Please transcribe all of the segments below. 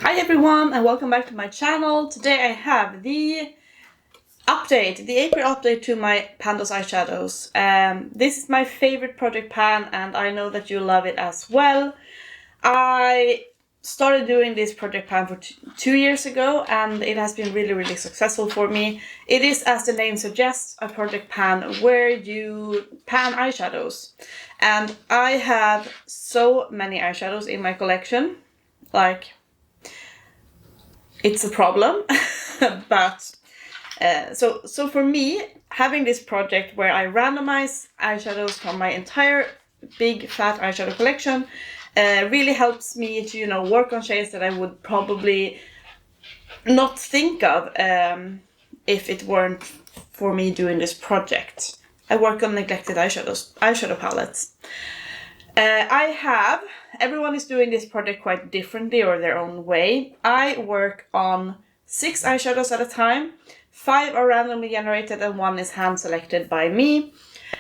Hi everyone and welcome back to my channel. Today I have the April update to my Panthoseeyeshadows eyeshadows. This is my favorite project pan and I know that you love it as well. I started doing this project pan for 2 years ago and it has been really successful for me. It is, as the name suggests, a project pan where you pan eyeshadows. And I have so many eyeshadows in my collection. Like, it's a problem. But so for me, having this project where I randomize eyeshadows from my entire big fat eyeshadow collection really helps me to work on shades that I would probably not think of if it weren't for me doing this project. I work on neglected eyeshadow palettes. Everyone is doing this project quite differently or their own way. I work on 6 eyeshadows at a time. 5 are randomly generated and 1 is hand selected by me.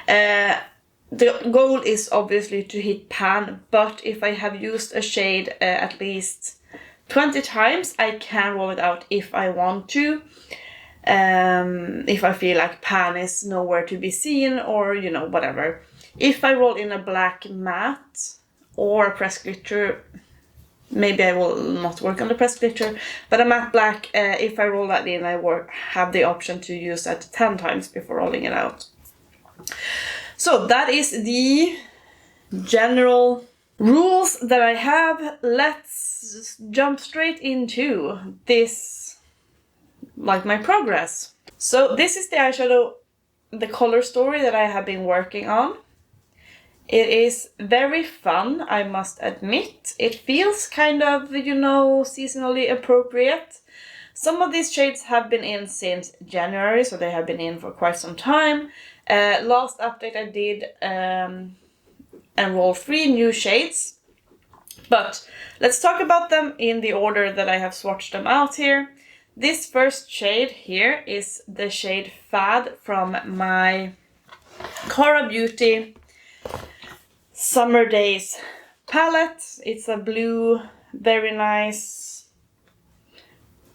The goal is obviously to hit pan, but if I have used a shade at least 20 times, I can roll it out if I want to. If I feel like pan is nowhere to be seen or whatever. If I roll in a black matte or a pressed glitter, maybe I will not work on the pressed glitter, but a matte black, if I roll that in, I have the option to use that 10 times before rolling it out. So that is the general rules that I have. Let's jump straight into this, like my progress. So this is the eyeshadow, the color story that I have been working on. It is very fun, I must admit. It feels kind of, seasonally appropriate. Some of these shades have been in since January, so they have been in for quite some time. Last update I did enroll 3 new shades. But let's talk about them in the order that I have swatched them out here. This first shade here is the shade Fad from my Cara Beauty Summer Daze palette. It's a blue, very nice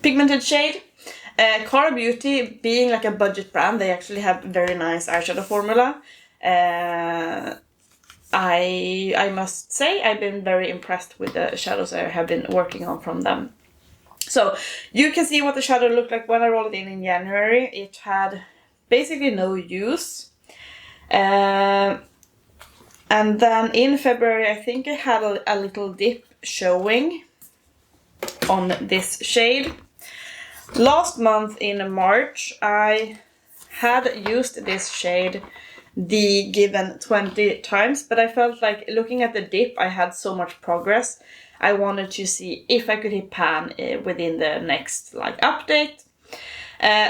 pigmented shade. Cara Beauty, being like a budget brand, they actually have very nice eyeshadow formula. I must say I've been very impressed with the shadows I have been working on from them. So you can see what the shadow looked like when I rolled it in January. It had basically no use. And then in February, I think I had a little dip showing on this shade. Last month in March, I had used this shade the given 20 times, but I felt like looking at the dip, I had so much progress. I wanted to see if I could hit pan within the next update.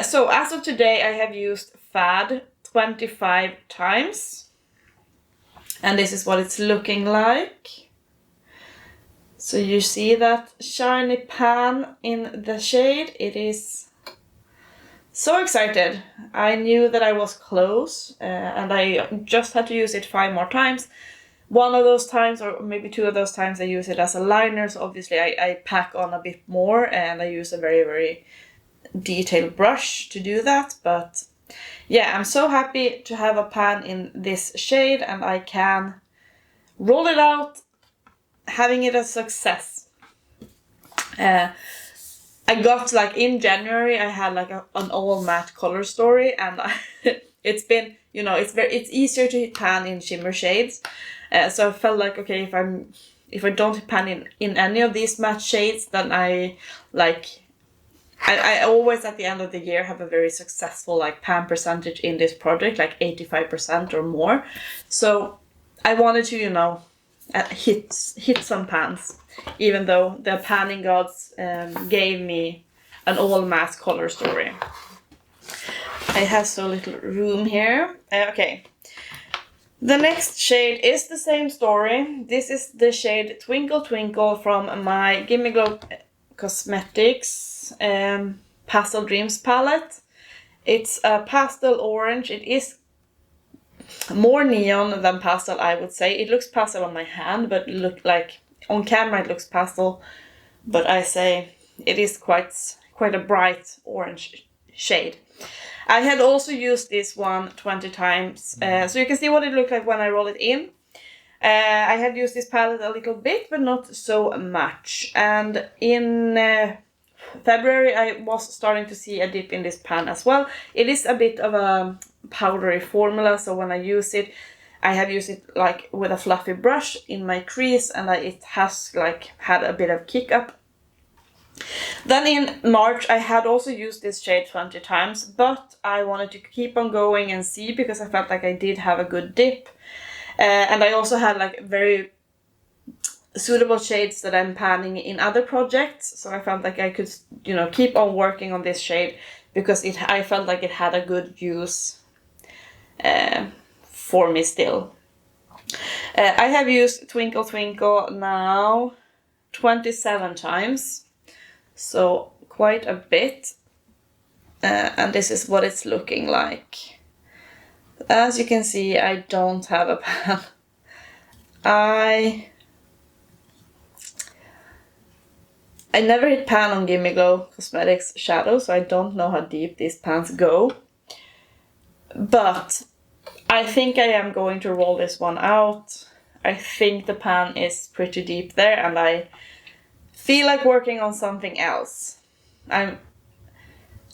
So as of today, I have used Fad 25 times. And this is what it's looking like. So you see that shiny pan in the shade. It is so excited. I knew that I was close and I just had to use it 5 more times. One of those times, or maybe 2 of those times, I use it as a liner. So obviously I pack on a bit more and I use a very detailed brush to do that. But yeah, I'm so happy to have a pan in this shade and I can roll it out, having it a success. I got in January, I had an all matte color story and it's been, it's easier to hit pan in shimmer shades. So I felt like, okay, if I don't hit pan in any of these matte shades, then I always at the end of the year have a very successful pan percentage in this project, 85% or more. So I wanted to, hit some pans, even though the panning gods gave me an all matte color story. I have so little room here. Okay. The next shade is the same story. This is the shade Twinkle Twinkle from my Gimme Glow Cosmetics Pastel Dreams palette. It's a pastel orange. It is more neon than pastel, I would say. It looks pastel on my hand, but on camera it looks pastel but I say it is quite a bright orange shade. I had also used this one 20 times, so you can see what it looked like when I roll it in. I had used this palette a little bit, but not so much. And in February, I was starting to see a dip in this pan as well. It is a bit of a powdery formula, so when I use it, I have used it like with a fluffy brush in my crease, and it has like had a bit of kick up. Then in March, I had also used this shade 20 times, but I wanted to keep on going and see because I felt like I did have a good dip. And I also had like very suitable shades that I'm panning in other projects, so I felt like I could, you know, keep on working on this shade because I felt like it had a good use for me still. I have used Twinkle Twinkle now 27 times, so quite a bit, and this is what it's looking like. As you can see, I don't have a pan. I never hit pan on Gimme Glow Cosmetics shadow, so I don't know how deep these pans go. But I think I am going to roll this one out. I think the pan is pretty deep there, and I feel like working on something else. I'm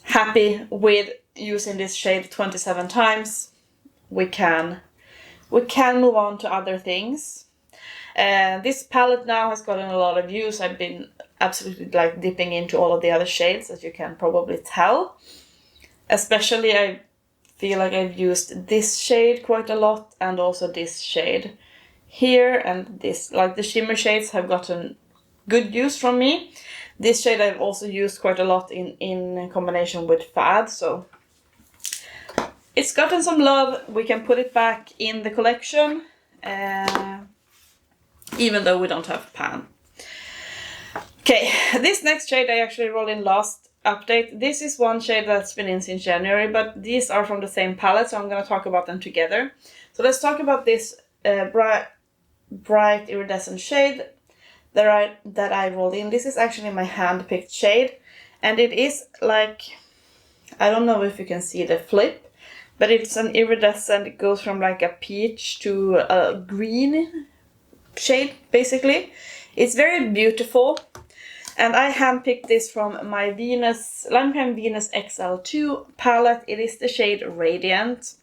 happy with using this shade 27 times. We can move on to other things. This palette now has gotten a lot of use. I've been absolutely like dipping into all of the other shades, as you can probably tell. Especially I feel like I've used this shade quite a lot, and also this shade here, and this, like the shimmer shades have gotten good use from me. This shade I've also used quite a lot in combination with Fad, so it's gotten some love. We can put it back in the collection, even though we don't have a pan. Okay, this next shade I actually rolled in last update. This is one shade that's been in since January, but these are from the same palette, so I'm going to talk about them together. So let's talk about this bright iridescent shade that I rolled in. This is actually my hand-picked shade, and it is like, I don't know if you can see the flip, but it's an iridescent. It goes from like a peach to a green shade, basically. It's very beautiful. And I handpicked this from my Lime Crime Venus XL2 palette. It is the shade Radiant.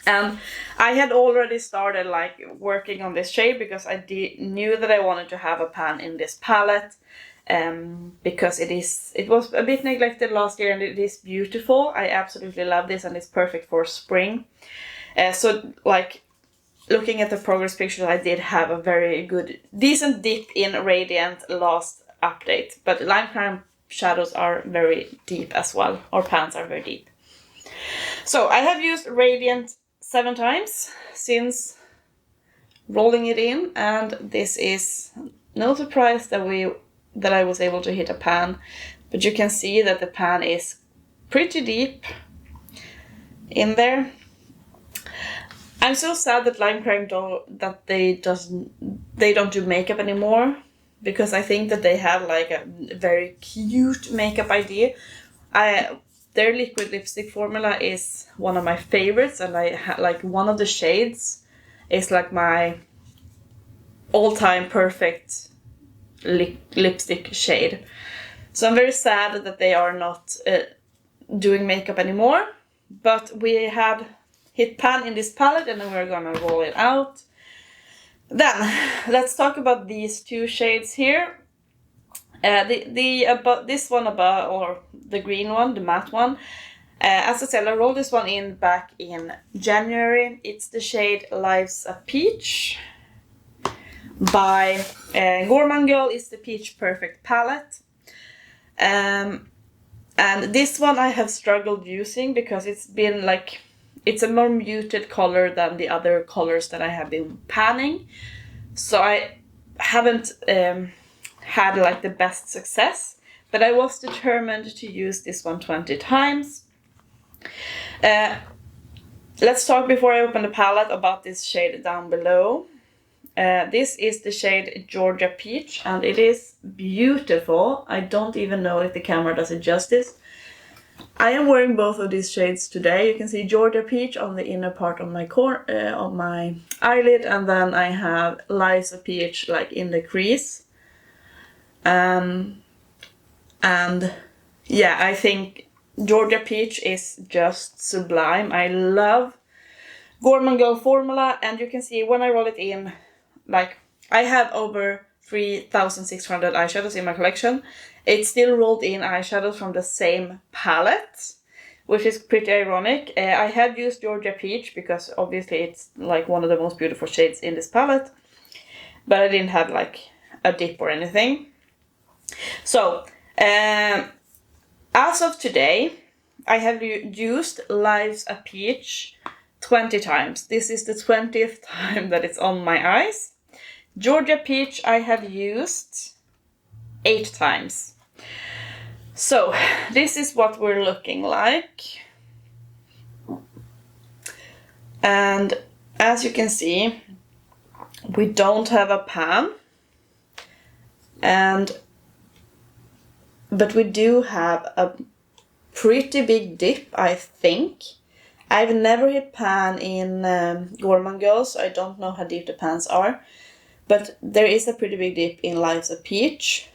And I had already started like working on this shade because I knew that I wanted to have a pan in this palette. Because it was a bit neglected last year, and it is beautiful. I absolutely love this, and it's perfect for spring. So like looking at the progress pictures, I did have a very decent dip in Radiant last update, but Lime Crime shadows are very deep as well, or pans are very deep. So I have used Radiant 7 times since rolling it in, and this is no surprise that I was able to hit a pan, but you can see that the pan is pretty deep in there. I'm so sad that Lime Crime they don't do makeup anymore, because I think that they have like a very cute makeup idea. Their liquid lipstick formula is one of my favorites, and like one of the shades is like my all-time perfect lipstick shade. So I'm very sad that they are not doing makeup anymore, but we have hit pan in this palette, and then we're gonna roll it out. Then let's talk about these two shades here. This one above, or the green one, the matte one. As I said, I rolled this one in back in January. It's the shade Life's a Peach by Gourmande Girls Peach Perfect palette. And this one I have struggled using because it's a more muted color than the other colors that I have been panning. So I haven't had like the best success, but I was determined to use this one 20 times. Let's talk, before I open the palette, about this shade down below. This is the shade Georgia Peach, and it is beautiful. I don't even know if the camera does it justice. I am wearing both of these shades today. You can see Georgia Peach on the inner part of my eyelid, and then I have Liza Peach like in the crease. And yeah, I think Georgia Peach is just sublime. I love Gourmande Girl formula, and you can see when I roll it in, like I have over 3,600 eyeshadows in my collection. It's still rolled in eyeshadows from the same palette, which is pretty ironic. I had used Georgia Peach because obviously it's like one of the most beautiful shades in this palette, but I didn't have like a dip or anything. So, as of today, I have used Liza Peach 20 times. This is the 20th time that it's on my eyes. Georgia Peach I have used 8 times. So, this is what we're looking like. And as you can see, we don't have a pan. But we do have a pretty big dip, I think. I've never hit pan in Gourmande Girls, so I don't know how deep the pans are. But there is a pretty big dip in Liza Peach.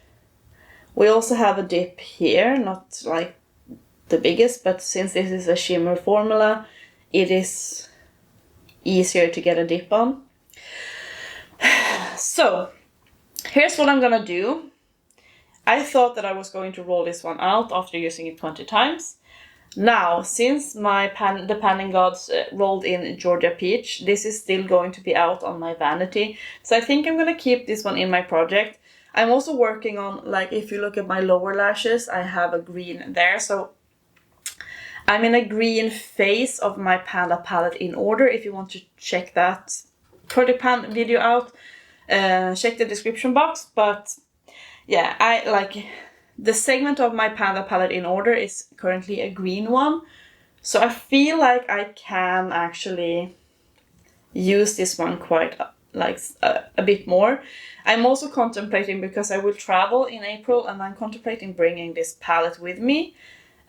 We also have a dip here, not like the biggest, but since this is a shimmer formula, it is easier to get a dip on. So, here's what I'm gonna do. I thought that I was going to roll this one out after using it 20 times. Now, since the Panning Gods rolled in Georgia Peach, this is still going to be out on my vanity. So I think I'm going to keep this one in my project. I'm also working on, like, if you look at my lower lashes, I have a green there. So I'm in a green phase of my Panda palette in order. If you want to check that Project Pan video out, check the description box. But yeah, I like the segment of my Panda palette in order is currently a green one. So I feel like I can actually use this one quite a bit more. I'm also contemplating, because I will travel in April, and I'm contemplating bringing this palette with me.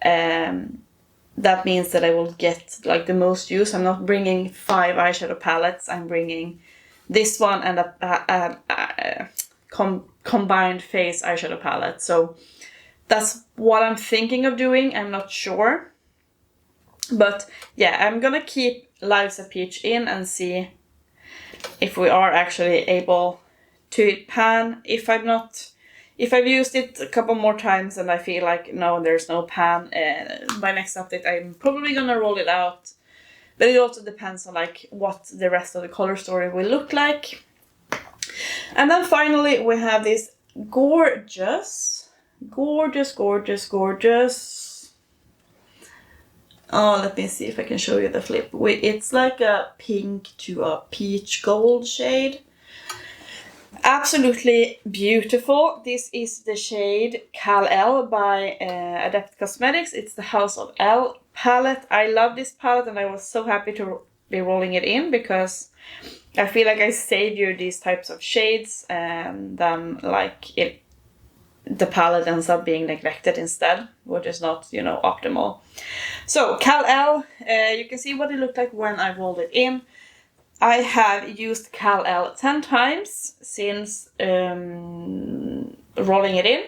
That means that I will get like the most use. I'm not bringing 5 eyeshadow palettes. I'm bringing this one and a combined face eyeshadow palette. So that's what I'm thinking of doing. I'm not sure. But yeah, I'm gonna keep Liza Peach in and see if we are actually able to hit pan. If I've used it a couple more times and I feel like no, there's no pan, by next update I'm probably gonna roll it out. But it also depends on like what the rest of the color story will look like. And then finally we have this gorgeous. Oh, let me see if I can show you the flip. It's like a pink to a peach gold shade. Absolutely beautiful. This is the shade Kal-El by Adept Cosmetics. It's the House of L palette. I love this palette and I was so happy to be rolling it in, because I feel like I savor these types of shades and then like the palette ends up being neglected instead, which is not, optimal. So Kal-El, you can see what it looked like when I rolled it in. I have used Kal-El 10 times since rolling it in,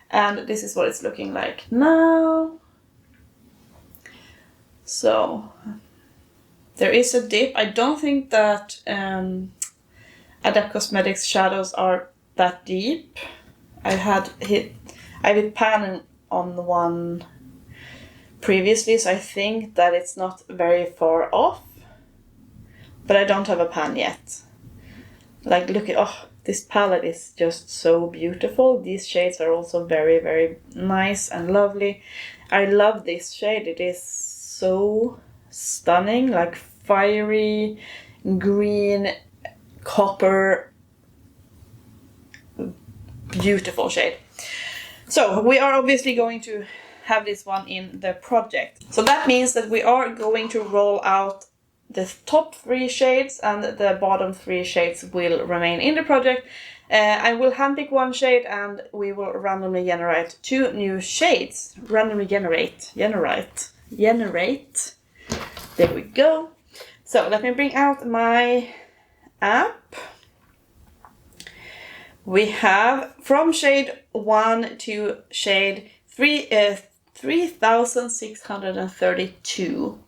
and this is what it's looking like now. So there is a dip. I don't think that Adept Cosmetics shadows are that deep. I hit pan on the one previously, so I think that it's not very far off. But I don't have a pan yet. Like, look at, this palette is just so beautiful. These shades are also very, very nice and lovely. I love this shade. It is so stunning, like fiery green, copper, beautiful shade. So we are obviously going to have this one in the project. So that means that we are going to roll out the top 3 shades and the bottom 3 shades will remain in the project. I will handpick 1 shade and we will randomly generate 2 new shades. Randomly generate. There we go. So let me bring out my app. We have from shade 1 to shade 3632.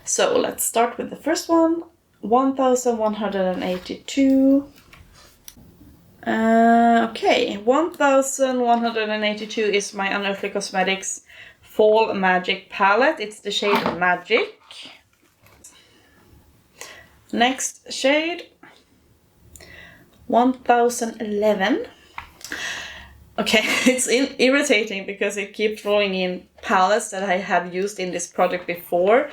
So let's start with the first one, 1182. Okay, 1182 is my Unearthly Cosmetics Fall Magic palette. It's the shade Magic. Next shade, 1011. Okay, it's irritating because it keeps rolling in palettes that I have used in this project before.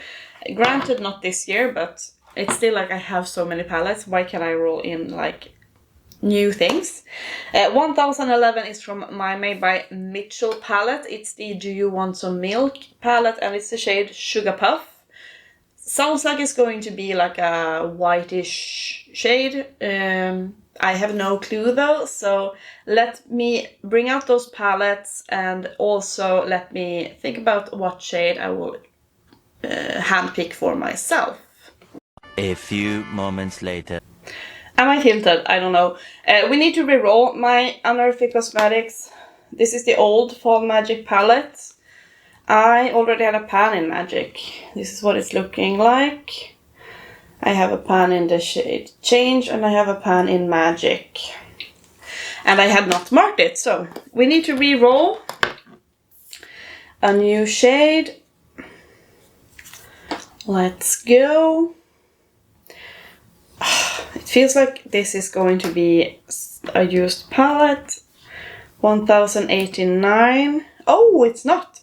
Granted, not this year, but it's still like I have so many palettes. Why can't I roll in like new things? 1011 is from my Made by Mmmitchell palette. It's the Do You Want Some Milk palette and it's the shade Sugar Puff. Sounds like it's going to be like a whitish shade. I have no clue though, so let me bring out those palettes and also let me think about what shade I will handpick for myself. A few moments later. Am I tilted? I don't know. We need to reroll my Unearthly Cosmetics. This is the old Fall Magic palette. I already had a pan in Magic. This is what it's looking like. I have a pan in the shade Change and I have a pan in Magic. And I had not marked it, so we need to re-roll a new shade. Let's go. It feels like this is going to be a used palette. 1089. Oh, it's not.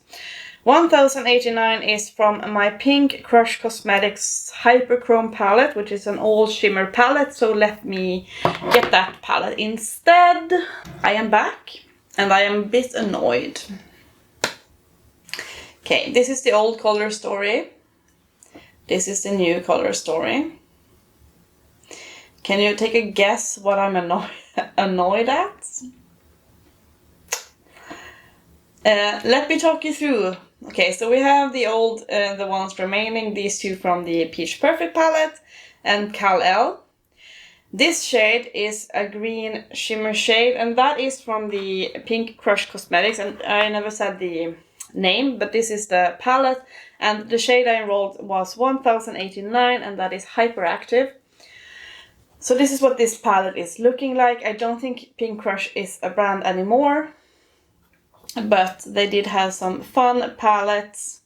1089 is from my Pink Crush Cosmetics Hyperchrome palette, which is an all shimmer palette, so let me get that palette instead. I am back, and I am a bit annoyed. Okay, this is the old color story. This is the new color story. Can you take a guess what I'm annoyed at? Let me talk you through. Okay, so we have the old, the ones remaining, these two from the Peach Perfect palette and Kal-El. This shade is a green shimmer shade and that is from the Pink Crush Cosmetics, and I never said the name, but this is the palette and the shade I enrolled was 1089 and that is Hyperactive. So this is what this palette is looking like. I don't think Pink Crush is a brand anymore, but they did have some fun palettes.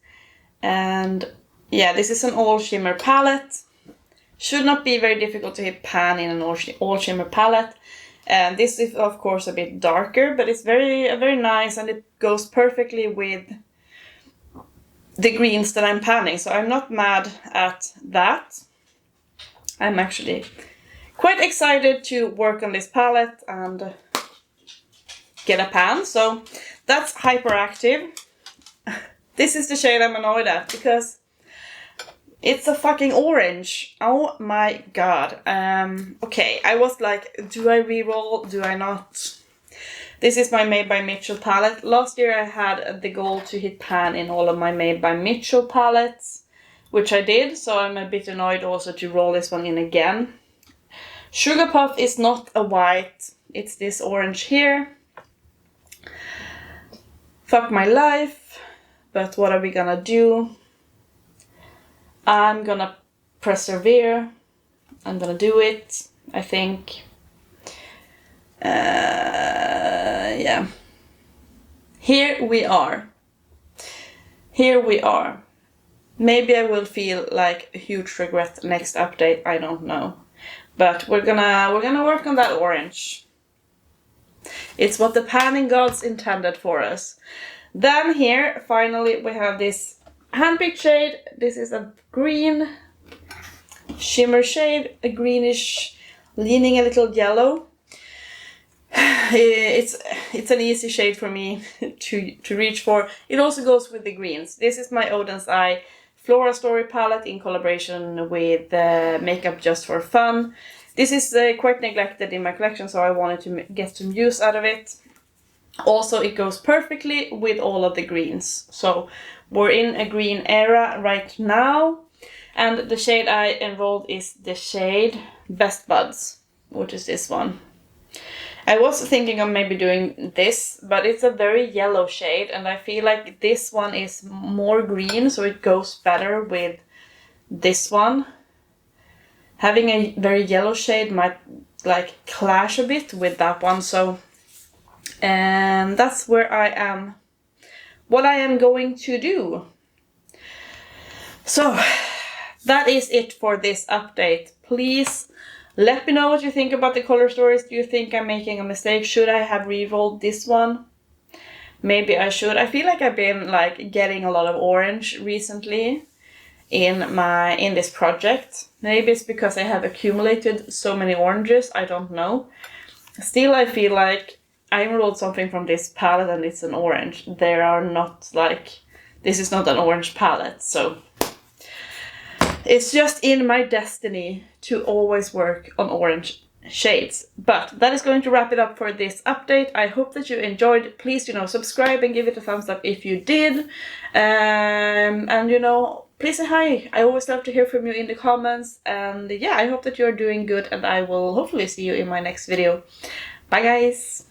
And yeah, this is an all shimmer palette. Should not be very difficult to hit pan in an all shimmer palette. And this is of course a bit darker, but it's very nice and it goes perfectly with the greens that I'm panning. So I'm not mad at that. I'm actually quite excited to work on this palette and get a pan. So that's Hyperactive. This is the shade I'm annoyed at because it's a fucking orange. Oh my god. Okay, I was like, do I reroll? Do I not? This is my Made by Mmmitchell palette. Last year I had the goal to hit pan in all of my Made by Mmmitchell palettes, which I did, so I'm a bit annoyed also to roll this one in again. Sugar Puff is not a white, it's this orange here. Fuck my life, but what are we gonna do? I'm gonna persevere. I'm gonna do it, I think. Yeah. Here we are. Here we are. Maybe I will feel like a huge regret next update, I don't know. But we're gonna work on that orange. It's what the panning gods intended for us. Then here, finally, we have this handpicked shade. This is a green shimmer shade, a greenish, leaning a little yellow. It's an easy shade for me to reach for. It also goes with the greens. This is my Oden's Eye Flora Story palette in collaboration with Makeup Just for Fun. This is quite neglected in my collection, so I wanted to get some use out of it. Also, it goes perfectly with all of the greens. So we're in a green era right now. And the shade I enrolled is the shade Best Buds, which is this one. I was thinking of maybe doing this, but it's a very yellow shade, and I feel like this one is more green, so it goes better with this one. Having a very yellow shade might like clash a bit with that one, so and that's where I am, what I am going to do. So that is it for this update. Please let me know what you think about the color stories. Do you think I'm making a mistake? Should I have re-rolled this one? Maybe I should. I feel like I've been like getting a lot of orange recently in this project. Maybe it's because I have accumulated so many oranges, I don't know. Still, I feel like I enrolled something from this palette and it's an orange. There are not like, this is not an orange palette, so it's just in my destiny to always work on orange shades. But that is going to wrap it up for this update. I hope that you enjoyed. Please, subscribe and give it a thumbs up if you did. And, please say hi. I always love to hear from you in the comments. And yeah, I hope that you're doing good, and I will hopefully see you in my next video. Bye, guys.